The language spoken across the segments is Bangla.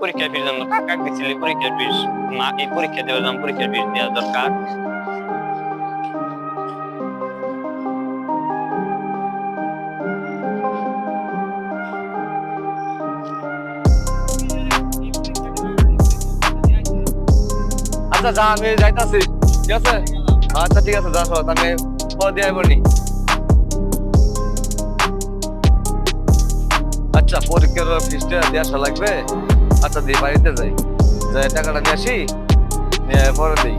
পরীক্ষা ফির জন্য কাক দিচ্ছিলি পরীক্ষার ফিস মা এই পরীক্ষা দেওয়ার জন্য পরীক্ষার ফিস দেওয়া দরকার। আচ্ছা যা আমি যাইতাছি, ঠিক আছে? আচ্ছা ঠিক আছে, যা সব আমি পরে দিয়ে বলি। আচ্ছা পরীক্ষার ফিসটা দিয়ে আসা লাগবে। আচ্ছা দিয়ে বাড়িতে যাই, যাই টাকাটা নিয়ে আসি, নিয়ে পরে দিই।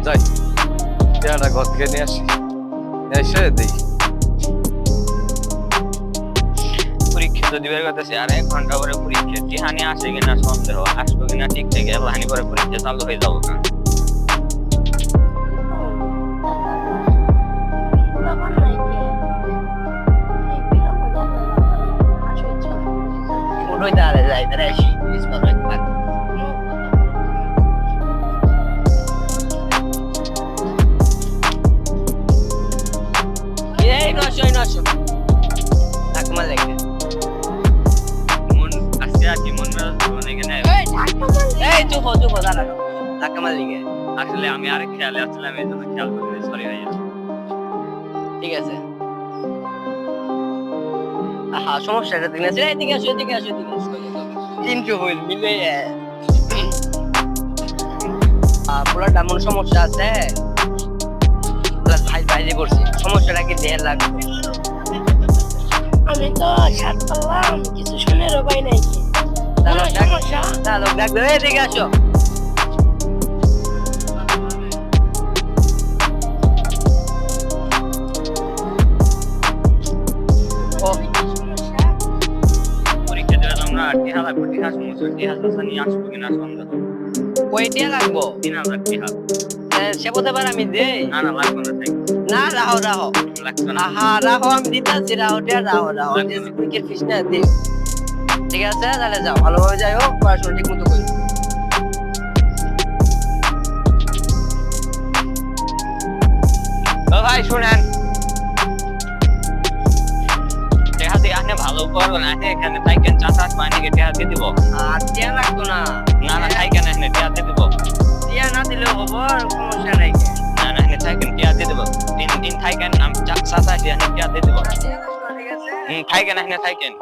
যাই টাকাটা ঘর থেকে নিয়ে আসি, এসে দিই। পরীক্ষা তো দিবার কথা আর 1 ঘন্টা পরে পরীক্ষা, টিহানি আসে কিনা সন্দেহ, আসবে কিনা ঠিক থেকে হানি পরে পরীক্ষা চালু হয়ে যাবো না। আসলে আমি আরেক খেয়ালে আসছিলাম, এই জন্য খেয়াল করিনি, সরি ভাইয়া। ঠিক আছে। হ্যাঁ সমস্যাটা দিন আছে, এদিকে আসো এদিকে আসো এদিকে আসো। তিনটে হইল মিলে পুরো তেমন সমস্যা আছে, প্লাস ভাই বাইরে করছি, সমস্যাটা কি দেড় লাখ। আমি তো সাত পারলাম, কিছু শুনে রবাই নাই। এদিকে আসো। পরীক্ষা দেওয়ার জন্য টিহা লাগবে, টিহা সমস্যা, টিহা নিয়ে আসবো কিনা সন্দেহ। কয়টা লাগবো? 3000 টিহা। সে বলতে পারে আমি দেই। না না লাগবে না, থাক। না রাহো রাহো লাগবে না। হ্যাঁ রাহো, আমি দিতেছি, রাহো রাহো পরীক্ষার ফিস না দিই। ঠিক আছে তাহলে যাও, ভালোভাবে যাই হোক, পড়াশোনা ঠিক মতো করি। ও ভাই শুনেন, টিহা দিয়ে আপনি ভালো করবেন, আপনি এখানে থাকেন, 4-5 মাইনে টিহা দিয়ে দিব। আর টিয়া লাগতো না। না না থাকেন, এখানে টিহা দিয়ে দিব। টিয়া না দিলেও হবো, সমস্যা নাই। না না এখানে থাকেন, টিহা দিয়ে দিব। 3 দিন থাকেন, আমি 7-8 দিয়ে টিহা দিয়ে দিব। থাকেন এখানে থাকেন।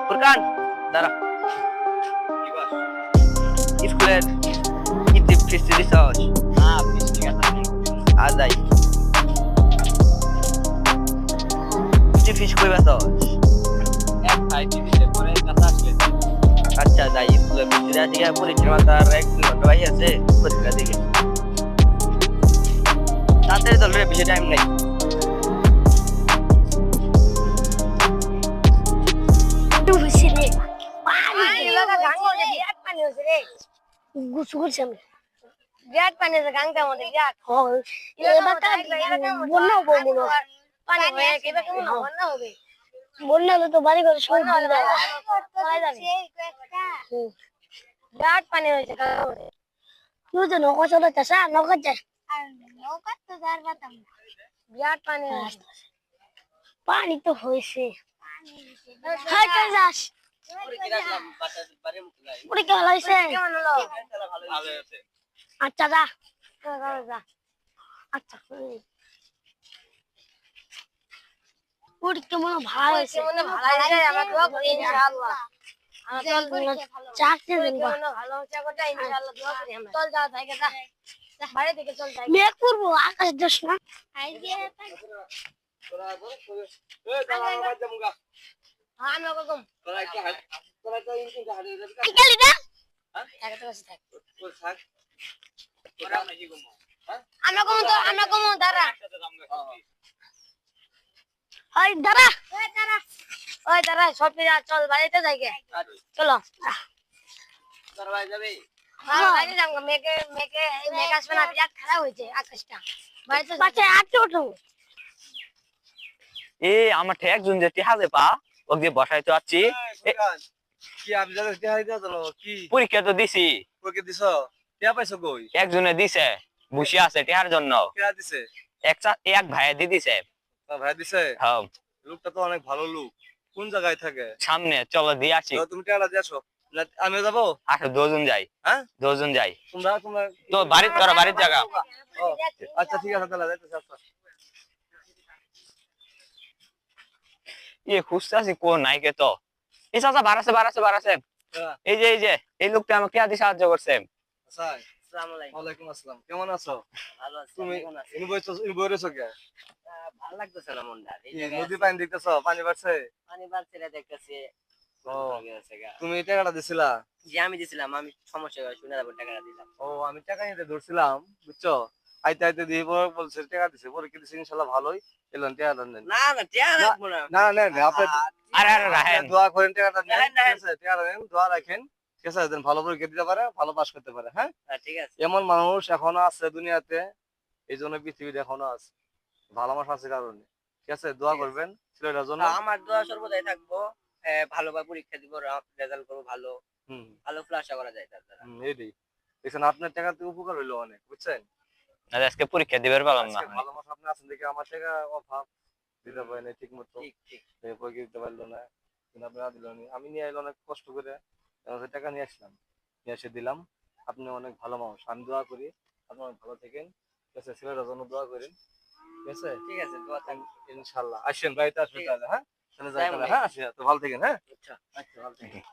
ফুরকান দাঁড়া, স্কুলের ইতি ফিস্টি দিছ? হ্যাঁ ফিস ঠিক আছে। আর যাই তুই ফিস কই বাস? এক ভাই দিতে পরে কথা আসলে। আচ্ছা যাই স্কুলের ফিস্টি আসি, পরীক্ষার মাথার 1-2 ঘন্টা বাকি আছে, পরীক্ষা দিকে তাড়াতাড়ি চল রে, বেশি টাইম নাই। বিরাট পানি আছে গাংটা মধ্যে, বিরাট বন্যা হবে। বন্যা হলে তো বাড়ি ঘরে সব বিরাট পানি হয়েছে। তুই তো নৌকা চলাচ্ছিস, নৌকা যাস? বিরাট পানি হয়েছে, পানি তো হয়েছে। যাস পরীক্ষা ভালো হয়েছে? আচ্ছা যা যা। আচ্ছা পরীক্ষা মনে ভালো হয়েছে, আমরা দোয়া করি ইনশাআল্লাহ। চাকরি ভালো চাকরিটা ইনশাআল্লাহ দোয়া করি আমরা। চল যা থাকে, যা বাড়ি থেকে চল যাই। মেঘ করবো, আকাশ যাস না। আমি কম আমরা কম দাঁড়া, ওই দাঁড়া, ওই দাঁড়া, সব চল বাড়িতে যাই। চলো বাইরে যাবো মেঘে মেঘে মেঘ আসবে না বিরাট খারাপ হয়েছে আকাশটা বাড়িতে বাচ্চা আটকে ওঠো এ আমার ঠেক জুন যে টিহাজে পা ও দিয়ে বসাইতে পারছি কি আপনি যাদের দেখাই দেওয়া জানো কি পরীক্ষা তো দিছি ওকে দিছ টিয়া পাইছো কই একজনে দিছে বসে আছে টিহার জন্য কেয়া দিছে এক ভাই দি দিছে তোমার ভাই দিছে হ্যাঁ লোকটা তো অনেক ভালো লোক কোন জায়গায় থাকে সামনে চলো দিয়ে আসি তো তুমি টিয়াটা দিয়ে আসো আমি যাবো আসো দুজন যাই হ্যাঁ দুজন যাই তোমরা তোমরা তো বাড়ির তোরা বাড়ির জায়গা ও, আচ্ছা ঠিক আছে তাহলে যাইতেছি আচ্ছা এ খুঁজতে আছি কোন নাইকে তো এই চাচা বাড়াছে হ্যাঁ, এই যে এই লোকটা আমাকে আদি সাহায্য করছে আচ্ছা আসসালামু আলাইকুম ওয়ালাইকুম আসসালাম কেমন আছো ভালো আছি তুমি কেমন আছেন? ইনি বইরেছো কে ভালো লাগতেছে না মনটা এই কি, জায়গায় নদী পানি দেখতেছো পানি বাড়ছে পানি বাড়ছে রে দেখতেছি ও তুমি টাকাটা দিছিলা যে আমি দিছিলাম আমি সমস্যা হয় শুনে যাবো টাকাটা দিলাম ও আমি টাকা নিতে ধরছিলাম বুঝছো আইতে আইতে দিয়ে পরে বলছে টাকা দিছে পরে কি দিছে ইনশাল্লাহ ভালোই এলেন টাকাটা নেন না না টিয়া রাখবো না না না না আপনি আরে রাহেন দোয়া করেন টাকাটা নেন রাহেন, রাহেন। ঠিক আছে টাকাটা নেন দোয়া রাখেন ঠিক আছে যেন ভালো পরীক্ষা দিতে পারে ভালো পাস করতে পারে হ্যাঁ ঠিক আছে এমন মানুষ এখনো আছে দুনিয়াতে এই জন্য পৃথিবীতে এখনো আছে ভালো মানুষ আছে কারণে ঠিক আছে দোয়া করবেন ছেলেটার জন্য আমার দোয়া সর্বদাই থাকবো ভালোভাবে পরীক্ষা দিব রেজাল্ট করবো ভালো হুম ভালো ফল আশা করা যায় তার দ্বারা এইটাই দেখছেন আপনার টাকাতে উপকার হইলো অনেক বুঝছেন আজকে পরীক্ষা দিবার পারলাম না আজকে ভালো মানুষ আপনি আছেন দেখে আমার টাকা অভাব দিতে পারে না ঠিক মতো ঠিক ঠিক পরীক্ষা দিতে পারলো না কিন্তু আপনি দিল আমি নিয়ে এলো অনেক কষ্ট করে টাকা নিয়ে আসলাম নিয়ে এসে দিলাম আপনি অনেক ভালো মানুষ আমি দোয়া করি আপনি অনেক ভালো থাকেন ঠিক আছে ছেলেটার জন্য দোয়া করেন ঠিক আছে ঠিক আছে দোয়া থাকবে ইনশাল্লাহ আসেন বাড়িতে আসবেন ঠিক তাহলে হ্যাঁ তাহলে যাই যাই তাহলে মনে। হ্যাঁ আসি তো ভালো থাকেন হ্যাঁ আচ্ছা আচ্ছা ভালো থাকেন